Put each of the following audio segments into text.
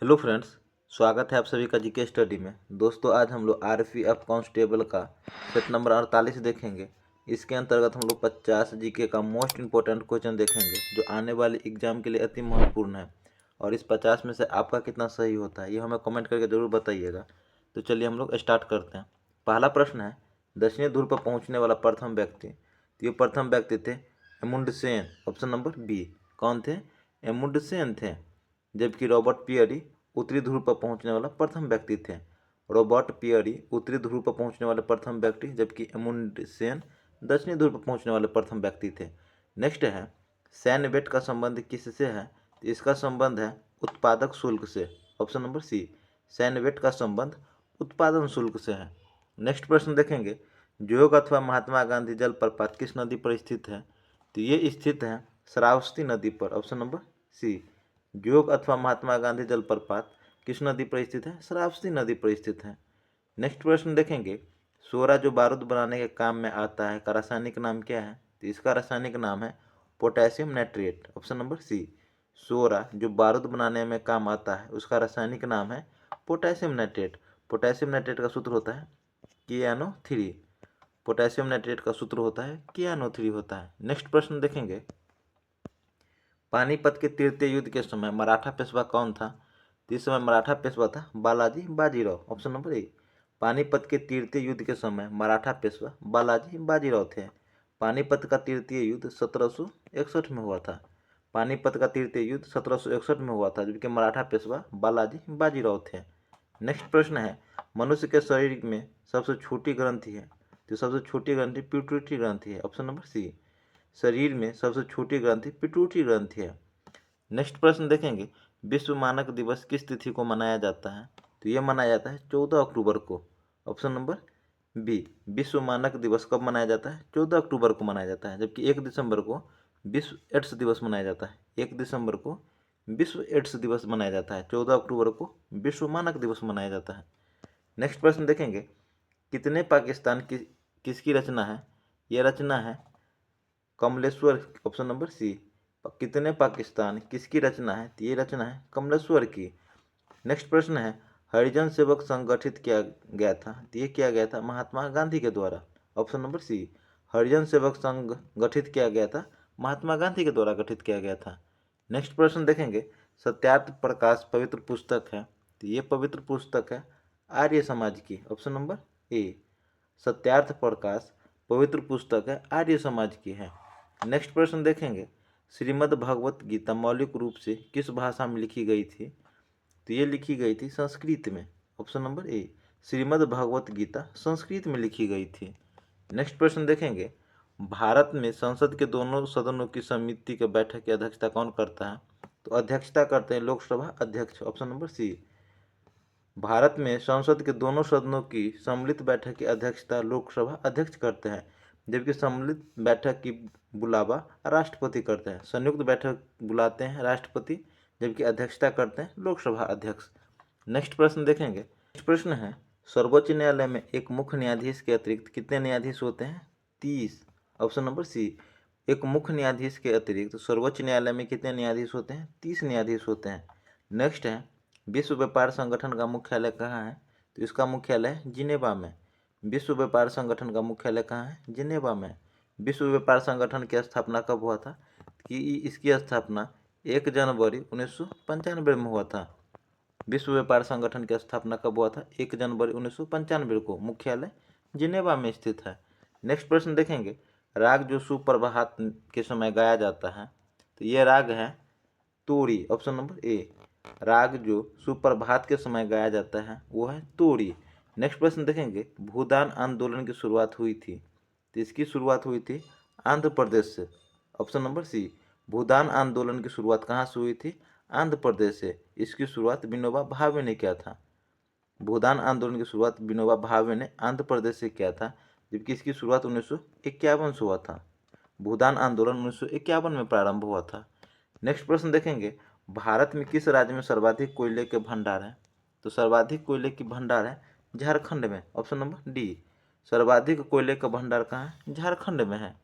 Hello friends, स्वागत है आप सभी का जीके स्टडी में। दोस्तों, आज हम लोग आरपीएफ कांस्टेबल का सेट नंबर 48 देखेंगे। इसके अंतर्गत हम लोग 50 जीके का मोस्ट इंपॉर्टेंट क्वेश्चन देखेंगे जो आने वाले एग्जाम के लिए अति महत्वपूर्ण है। और इस 50 में से आपका कितना सही होता है ये हमें कमेंट करके ज़रूर बताइएगा। तो चलिए हम लोग स्टार्ट करते हैं। पहला प्रश्न है, दक्षिणी ध्रुव पर पहुँचने वाला प्रथम व्यक्ति। तो ये प्रथम व्यक्ति थे एमुंडसेन, ऑप्शन नंबर बी। कौन थे? एमुंडसेन थे। जबकि रॉबर्ट पियरी उत्तरी ध्रुव पर पहुंचने वाला प्रथम व्यक्ति थे। रॉबर्ट पियरी उत्तरी ध्रुव पर पहुंचने वाले प्रथम व्यक्ति, जबकि एमुंडसेन दक्षिणी ध्रुव पर पहुंचने वाले प्रथम व्यक्ति थे। नेक्स्ट है, सैन्य वेट का संबंध किससे है? तो इसका संबंध है उत्पादक शुल्क से, ऑप्शन नंबर सी। सैन्य वेट का संबंध उत्पादन शुल्क से है। नेक्स्ट प्रश्न देखेंगे, जोग अथवा महात्मा गांधी जलप्रपात किस नदी पर स्थित है? तो ये स्थित है श्रावस्ती नदी पर, ऑप्शन नंबर सी। जोग अथवा महात्मा गांधी जलप्रपात किस नदी पर स्थित है? श्रावस्ती नदी पर स्थित है। नेक्स्ट प्रश्न देखेंगे, सोरा जो बारूद बनाने के काम में आता है का रासायनिक नाम क्या है? तो इसका रासायनिक नाम है potassium nitrate, option number C. सोरा जो बारूद बनाने में काम आता है उसका रासायनिक नाम है पोटेशियम नाइट्रेट। पोटेशियम नाइट्रेट का सूत्र होता है KNO3। पोटेशियम नाइट्रेट का सूत्र होता है KNO3 होता है। नेक्स्ट प्रश्न देखेंगे, पानीपत के तृतीय युद्ध के समय मराठा पेशवा कौन था? तो इस समय मराठा पेशवा था Balaji Bajirao, option number A. Panipat के तृतीय युद्ध के समय मराठा पेशवा बालाजी बाजीराव थे। पानीपत का तृतीय युद्ध 1761 में हुआ था। पानीपत का तृतीय युद्ध 1761 में हुआ था, जबकि मराठा पेशवा बालाजी बाजीराव थे। नेक्स्ट प्रश्न है, मनुष्य के शरीर में सबसे छोटी ग्रंथि है? तो सबसे छोटी ग्रंथि पिट्यूटरी ग्रंथि है, ऑप्शन नंबर सी। शरीर में सबसे छोटी ग्रंथि पिट्यूटरी ग्रंथि है। नेक्स्ट प्रश्न देखेंगे, विश्व मानक दिवस किस तिथि को मनाया जाता है? तो ये मनाया जाता है 14 अक्टूबर को, ऑप्शन नंबर बी। विश्व मानक दिवस कब मनाया जाता है? 14 अक्टूबर को मनाया जाता है। जबकि 1 दिसंबर को विश्व एड्स दिवस मनाया जाता है। 1 दिसंबर को विश्व एड्स दिवस मनाया जाता है। 14 अक्टूबर को विश्व मानक दिवस मनाया जाता है। नेक्स्ट प्रश्न देखेंगे, कितने पाकिस्तान किसकी रचना है? यह रचना है कमलेश्वर, ऑप्शन नंबर सी। कितने पाकिस्तान किसकी रचना है? तो ये रचना है कमलेश्वर की। नेक्स्ट प्रश्न है, हरिजन सेवक संघ गठित किया गया था? तो ये किया गया था महात्मा गांधी के द्वारा, ऑप्शन नंबर सी। हरिजन सेवक संघ गठित किया गया था महात्मा गांधी के द्वारा गठित किया गया था। नेक्स्ट प्रश्न देखेंगे, सत्यार्थ प्रकाश पवित्र पुस्तक है? तो ये पवित्र पुस्तक है आर्य समाज की, option number A. Satyarth Prakash पवित्र पुस्तक है आर्य समाज की है। नेक्स्ट प्रश्न देखेंगे, श्रीमद् भगवत गीता मौलिक रूप से किस भाषा में लिखी गई थी? तो ये लिखी गई थी संस्कृत में, option number A. Shrimad Bhagavad Gita Sanskrit में लिखी गई थी। नेक्स्ट प्रश्न देखेंगे, भारत में संसद के दोनों सदनों की समिति के बैठक की अध्यक्षता कौन करता है? तो अध्यक्षता करते हैं लोकसभा अध्यक्ष, ऑप्शन नंबर सी। भारत में संसद के दोनों सदनों की सम्मिलित बैठक की अध्यक्षता लोकसभा अध्यक्ष करते हैं, जबकि सम्मिलित बैठक की बुलावा राष्ट्रपति करते हैं। संयुक्त बैठक बुलाते हैं राष्ट्रपति, जबकि अध्यक्षता करते हैं लोकसभा अध्यक्ष। नेक्स्ट प्रश्न देखेंगे, नेक्स्ट प्रश्न है, सर्वोच्च न्यायालय में एक मुख्य न्यायाधीश के अतिरिक्त कितने न्यायाधीश होते हैं? 30, ऑप्शन नंबर सी। एक मुख्य न्यायाधीश के अतिरिक्त सर्वोच्च न्यायालय में कितने न्यायाधीश होते हैं? 30 न्यायाधीश होते हैं। नेक्स्ट है, विश्व व्यापार संगठन का मुख्यालय कहाँ है? तो इसका मुख्यालय है जिनेवा में। विश्व व्यापार संगठन का मुख्यालय कहाँ है? जिनेवा में। विश्व व्यापार संगठन की स्थापना कब हुआ था? कि इसकी स्थापना 1 जनवरी 1995 में हुआ था। विश्व व्यापार संगठन की स्थापना कब हुआ था? 1 जनवरी 1995 को। मुख्यालय जिनेवा में स्थित है। नेक्स्ट प्रश्न देखेंगे, राग जो सुप्रभात के समय गाया जाता है, तो ये राग है तोड़ी, ऑप्शन नंबर ए। राग जो सुप्रभात के समय गाया जाता है वो है तोड़ी। नेक्स्ट प्रश्न देखेंगे, भूदान आंदोलन की शुरुआत हुई थी? तो इसकी शुरुआत हुई थी आंध्र प्रदेश से, ऑप्शन नंबर सी। भूदान आंदोलन की शुरुआत कहाँ से हुई थी? आंध्र प्रदेश से। इसकी शुरुआत विनोबा भावे ने किया था। भूदान आंदोलन की शुरुआत विनोबा भावे ने आंध्र प्रदेश से किया था, जबकि इसकी शुरुआत 1951 से हुआ था। भूदान आंदोलन 1951 में प्रारंभ हुआ था। नेक्स्ट प्रश्न देखेंगे, भारत में किस राज्य में सर्वाधिक कोयले के भंडार हैं? तो सर्वाधिक कोयले की भंडार है झारखंड में, ऑप्शन नंबर डी। सर्वाधिक कोयले का भंडार कहाँ है? झारखंड में है।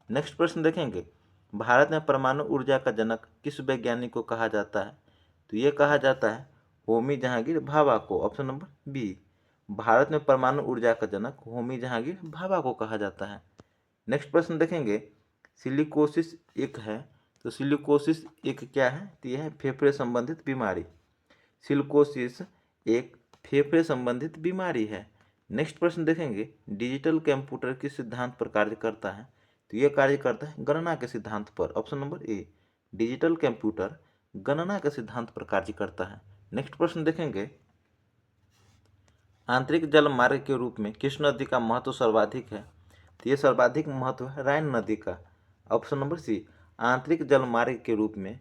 नेक्स्ट प्रश्न देखेंगे, भारत में परमाणु ऊर्जा का जनक किस वैज्ञानिक को कहा जाता है? तो ये कहा जाता है होमी जहांगीर भाभा को। Option number B. भारत में परमाणु ऊर्जा का जनक होमी जहांगीर भाभा को कहा जाता है। नेक्स्ट प्रश्न देखेंगे, सिलिकोसिस एक है, तो सिलिकोसिस एक क्या है? तो यह है फेफड़े संबंधित बीमारी। सिलिकोसिस एक फेफड़े संबंधित बीमारी है। नेक्स्ट प्रश्न देखेंगे, डिजिटल कंप्यूटर किस सिद्धांत पर कार्य करता है? तो यह कार्य करता है गणना के सिद्धांत पर। Option number A, digital computer गणना के सिद्धांत पर कार्य करता है। नेक्स्ट प्रश्न देखेंगे, आंतरिक जल मार्ग के रूप में किस नदी का महत्व सर्वाधिक है? तो ये सर्वाधिक महत्व है राइन नदी का। ऑप्शन नंबर सी, आंतरिक जल मार्ग के रूप में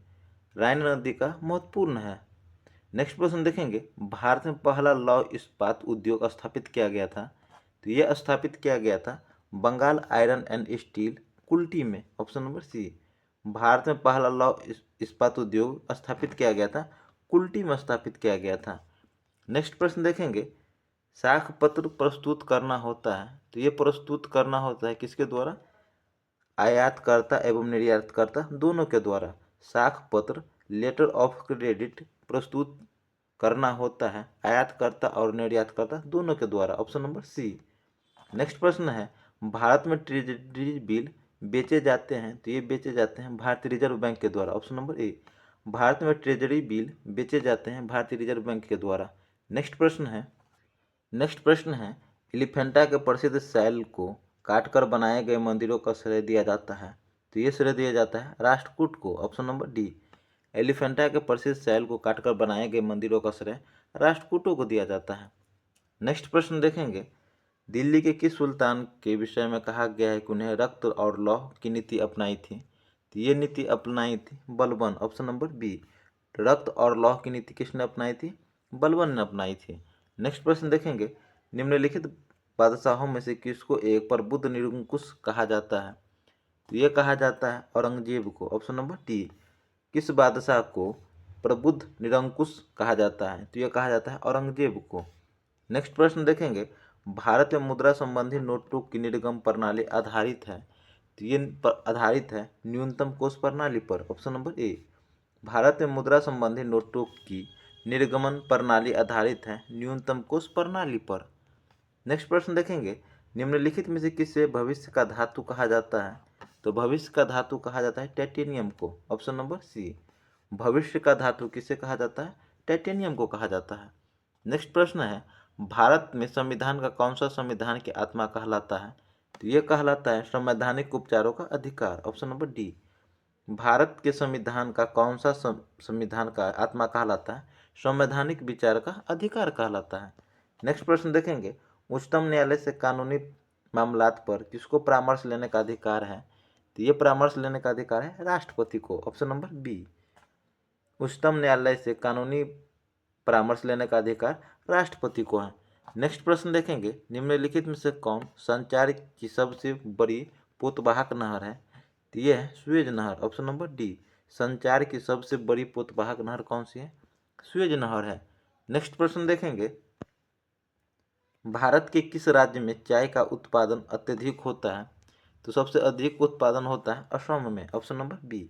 राइन नदी का महत्वपूर्ण है। नेक्स्ट प्रश्न देखेंगे, भारत में पहला लौह इस्पात उद्योग स्थापित किया गया था? तो यह स्थापित किया गया था Bengal iron and steel Kulti में। ऑप्शन नंबर सी, भारत में पहला लौह इस्पात उद्योग स्थापित किया गया था कुल्टी में स्थापित किया गया था। नेक्स्ट प्रश्न देखेंगे, साख पत्र प्रस्तुत करना होता है, तो ये प्रस्तुत करना होता है किसके द्वारा? आयातकर्ता एवं निर्यातकर्ता दोनों के द्वारा। साख पत्र लेटर ऑफ क्रेडिट प्रस्तुत करना होता है आयातकर्ता और निर्यातकर्ता दोनों के द्वारा। ऑप्शन नंबर सी। नेक्स्ट प्रश्न है, भारत में ट्रेजरी बिल बेचे जाते हैं, तो ये बेचे जाते हैं भारतीय रिजर्व बैंक के द्वारा। ऑप्शन नंबर ए, भारत में ट्रेजरी बिल बेचे जाते हैं भारतीय रिजर्व बैंक के द्वारा। नेक्स्ट प्रश्न है, एलिफेंटा के प्रसिद्ध शैल को काटकर बनाए गए मंदिरों का श्रेय दिया जाता है, तो ये श्रेय दिया जाता है राष्ट्रकूट को। ऑप्शन नंबर डी, एलिफेंटा के प्रसिद्ध शैल को काटकर बनाए गए मंदिरों का श्रेय राष्ट्रकूटों को दिया जाता है। नेक्स्ट प्रश्न देखेंगे, दिल्ली के किस सुल्तान के विषय में कहा गया है कि उन्हें रक्त और लौह की नीति अपनाई थी? तो ये नीति अपनाई थी बलबन। ऑप्शन नंबर बी, रक्त और लौह की नीति किसने अपनाई थी? बलबन ने अपनाई थी। नेक्स्ट प्रश्न देखेंगे, निम्नलिखित बादशाहों में से किसको एक प्रबुद्ध निरंकुश कहा जाता है? तो ये कहा जाता है औरंगजेब को। ऑप्शन नंबर डी, किस बादशाह को प्रबुद्ध निरंकुश कहा जाता है? तो यह कहा जाता है औरंगजेब को। नेक्स्ट प्रश्न देखेंगे, भारत में मुद्रा संबंधी नोटों की निर्गम प्रणाली आधारित है, तो ये आधारित है न्यूनतम कोष प्रणाली पर। ऑप्शन नंबर ए, भारत में मुद्रा संबंधी नोटों की निर्गमन प्रणाली आधारित है न्यूनतम कोष प्रणाली पर। नेक्स्ट प्रश्न देखेंगे, निम्नलिखित में से किसे भविष्य का धातु कहा जाता है? तो भविष्य का धातु कहा जाता है टाइटेनियम को। ऑप्शन नंबर सी, भविष्य का धातु किसे कहा जाता है? टाइटेनियम को कहा जाता है। नेक्स्ट प्रश्न है, भारत में संविधान का कौन सा संविधान की आत्मा कहलाता है? तो यह कहलाता है संवैधानिक उपचारों का अधिकार। ऑप्शन नंबर डी, भारत के संविधान का कौन सा संविधान का आत्मा कहलाता है? संवैधानिक विचार का अधिकार कहलाता है। नेक्स्ट प्रश्न देखेंगे, उच्चतम न्यायालय से कानूनी मामलात पर किसको परामर्श लेने का अधिकार है? तो ये परामर्श लेने का अधिकार है राष्ट्रपति को। ऑप्शन नंबर बी, उच्चतम न्यायालय से कानूनी परामर्श लेने का अधिकार राष्ट्रपति को है। नेक्स्ट प्रश्न देखेंगे, निम्नलिखित में से कौन संचार की सबसे बड़ी पोतवाहक नहर है? तो ये है सुएज नहर। ऑप्शन नंबर डी, संचार की सबसे बड़ी पोतवाहक नहर कौन सी है? सुएज नहर है। नेक्स्ट प्रश्न देखेंगे, भारत के किस राज्य में चाय का उत्पादन अत्यधिक होता है? तो सबसे अधिक उत्पादन होता है असम में। ऑप्शन नंबर बी,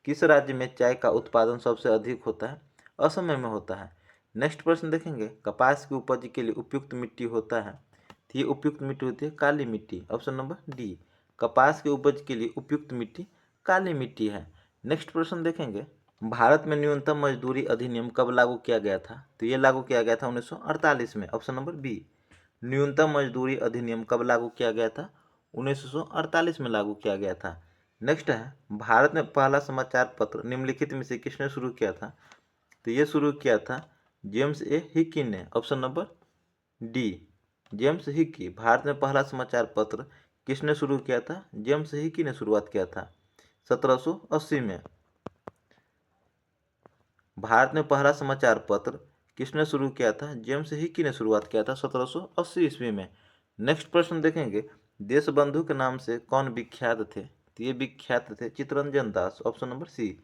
किस राज्य में चाय का उत्पादन सबसे अधिक होता है? असम में होता है। नेक्स्ट प्रश्न देखेंगे, कपास की उपज के लिए उपयुक्त मिट्टी होता है, तो ये उपयुक्त मिट्टी होती है काली मिट्टी। ऑप्शन नंबर डी, कपास की उपज के लिए उपयुक्त मिट्टी काली मिट्टी है। नेक्स्ट प्रश्न देखेंगे, भारत में न्यूनतम मजदूरी अधिनियम कब लागू किया गया था? तो ये लागू किया गया था 1948 में। ऑप्शन नंबर बी, न्यूनतम मजदूरी अधिनियम कब लागू किया गया था? 1948 में लागू किया गया था। नेक्स्ट है, भारत में पहला समाचार पत्र निम्नलिखित में से किसने शुरू किया था? तो ये शुरू किया था जेम्स ए हिकी ने। Option number D, James Hickey. Bharat में पहला समाचार पत्र किसने शुरू किया था? जेम्स हिकी ने शुरुआत किया था 1780 में। भारत में पहला समाचार पत्र किसने शुरू किया था? जेम्स हिकी ने शुरुआत किया था 1780 ईस्वी में। नेक्स्ट प्रश्न देखेंगे, देशबंधु के नाम से कौन विख्यात थे? तो ये विख्यात थे चित्तरंजन दास। ऑप्शन नंबर सी,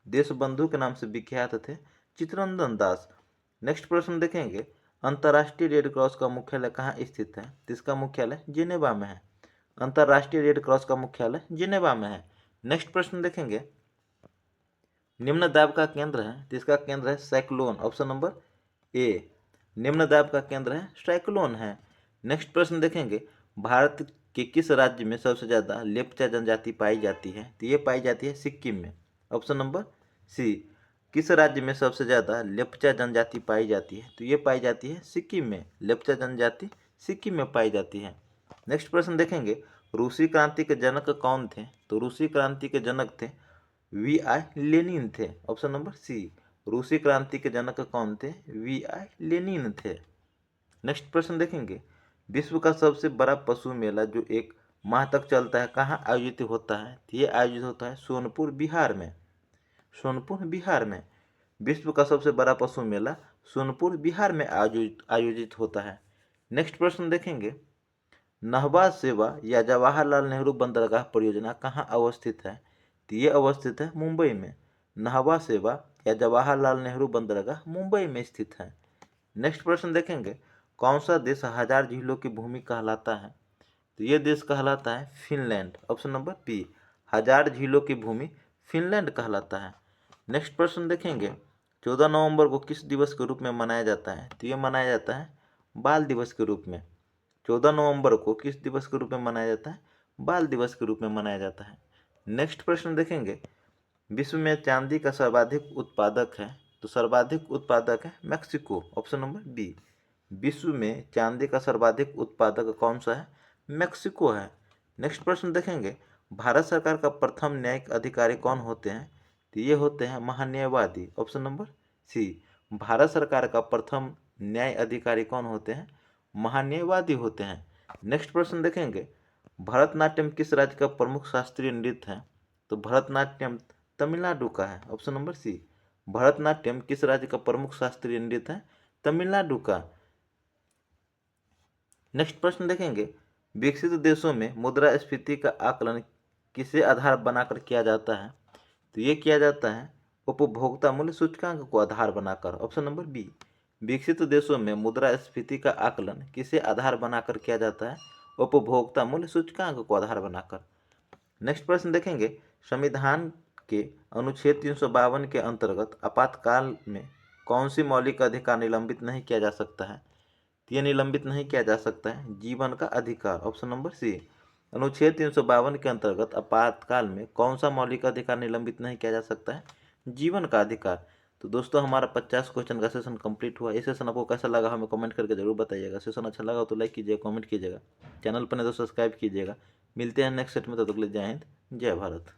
देशबंधु के नाम से विख्यात थे चित्तरंजन दास। नेक्स्ट प्रश्न देखेंगे, अंतर्राष्ट्रीय रेड क्रॉस का मुख्यालय कहाँ स्थित है? तो इसका मुख्यालय जिनेवा में है। अंतर्राष्ट्रीय रेड क्रॉस का मुख्यालय जिनेवा में है। नेक्स्ट प्रश्न देखेंगे, निम्न दाब का केंद्र है, तो इसका केंद्र है साइक्लोन। ऑप्शन नंबर ए निम्न दाब का केंद्र है, साइक्लोन है। नेक्स्ट प्रश्न देखेंगे, भारत के किस राज्य में सबसे ज़्यादा लेप्चा जनजाति पाई जाती है? तो ये पाई जाती है सिक्किम में। ऑप्शन नंबर सी, किस राज्य में सबसे ज़्यादा लेप्चा जनजाति पाई जाती है? तो ये पाई जाती है सिक्किम में। लेप्चा जनजाति सिक्किम में पाई जाती है। नेक्स्ट प्रश्न देखेंगे, रूसी क्रांति के जनक कौन थे? तो रूसी क्रांति के जनक थे V.I. लेनिन थे। ऑप्शन नंबर सी, रूसी क्रांति के जनक कौन थे? V.I. लेनिन थे। नेक्स्ट प्रश्न देखेंगे, विश्व का सबसे बड़ा पशु मेला जो एक माह तक चलता है कहाँ आयोजित होता है? तो ये आयोजित होता है सोनपुर बिहार में। सोनपुर बिहार में विश्व का सबसे बड़ा पशु मेला सोनपुर बिहार में आयोजित होता है। नेक्स्ट प्रश्न देखेंगे, नहवा सेवा या जवाहरलाल नेहरू बंदरगाह परियोजना कहाँ अवस्थित है? तो ये अवस्थित है मुंबई में। नहवा सेवा या जवाहरलाल नेहरू बंदरगाह मुंबई में स्थित है। नेक्स्ट प्रश्न देखेंगे, कौन सा देश 1000 झीलों की भूमि कहलाता है? तो ये देश कहलाता है फिनलैंड। ऑप्शन नंबर बी, 1000 झीलों की भूमि फिनलैंड कहलाता है। नेक्स्ट प्रश्न देखेंगे, 14 नवंबर को किस दिवस के रूप में मनाया जाता है? तो ये मनाया जाता है बाल दिवस के रूप में। 14 नवंबर को किस दिवस के रूप में मनाया जाता है? बाल दिवस के रूप में मनाया जाता है। नेक्स्ट प्रश्न देखेंगे, विश्व में चांदी का सर्वाधिक उत्पादक है? तो सर्वाधिक उत्पादक है मैक्सिको। ऑप्शन नंबर बी, विश्व में चांदी का सर्वाधिक उत्पादक कौन सा है? मैक्सिको है। नेक्स्ट प्रश्न देखेंगे, भारत सरकार का प्रथम न्यायिक अधिकारी कौन होते हैं? तो ये होते हैं महान्यायवादी। ऑप्शन नंबर सी, भारत सरकार का प्रथम न्याय अधिकारी कौन होते हैं? महान्यायवादी होते हैं। नेक्स्ट प्रश्न देखेंगे, भरतनाट्यम किस राज्य का प्रमुख शास्त्रीय नृत्य है? तो भरतनाट्यम तमिलनाडु का है। ऑप्शन नंबर सी, भरतनाट्यम किस राज्य का प्रमुख शास्त्रीय नृत्य है? तमिलनाडु का। नेक्स्ट प्रश्न देखेंगे, विकसित देशों में मुद्रास्फीति का आकलन किसे आधार बनाकर किया जाता है? तो ये किया जाता है उपभोक्ता मूल्य सूचकांक को आधार बनाकर। ऑप्शन नंबर बी, विकसित देशों में मुद्रास्फीति का आकलन किसे आधार बनाकर किया जाता है? उपभोक्ता मूल्य सूचकांक को आधार बनाकर। नेक्स्ट प्रश्न देखेंगे, संविधान के अनुच्छेद 352 के अंतर्गत आपातकाल में कौन सी मौलिक अधिकार निलंबित नहीं किया जा सकता है? तो ये निलंबित नहीं किया जा सकता है जीवन का अधिकार। ऑप्शन नंबर सी, अनुच्छेद 352 के अंतर्गत आपातकाल में कौन सा मौलिक अधिकार निलंबित नहीं किया जा सकता है? जीवन का अधिकार। तो दोस्तों हमारा 50 क्वेश्चन का सेशन कंप्लीट हुआ। ये सेशन आपको कैसा लगा हमें कमेंट करके जरूर बताइएगा। सेशन अच्छा लगा तो लाइक कीजिएगा, कमेंट कीजिएगा, चैनल पर नहीं तो सब्सक्राइब कीजिएगा। मिलते हैं नेक्स्ट सेट में, तब तक के लिए जय हिंद, जय भारत।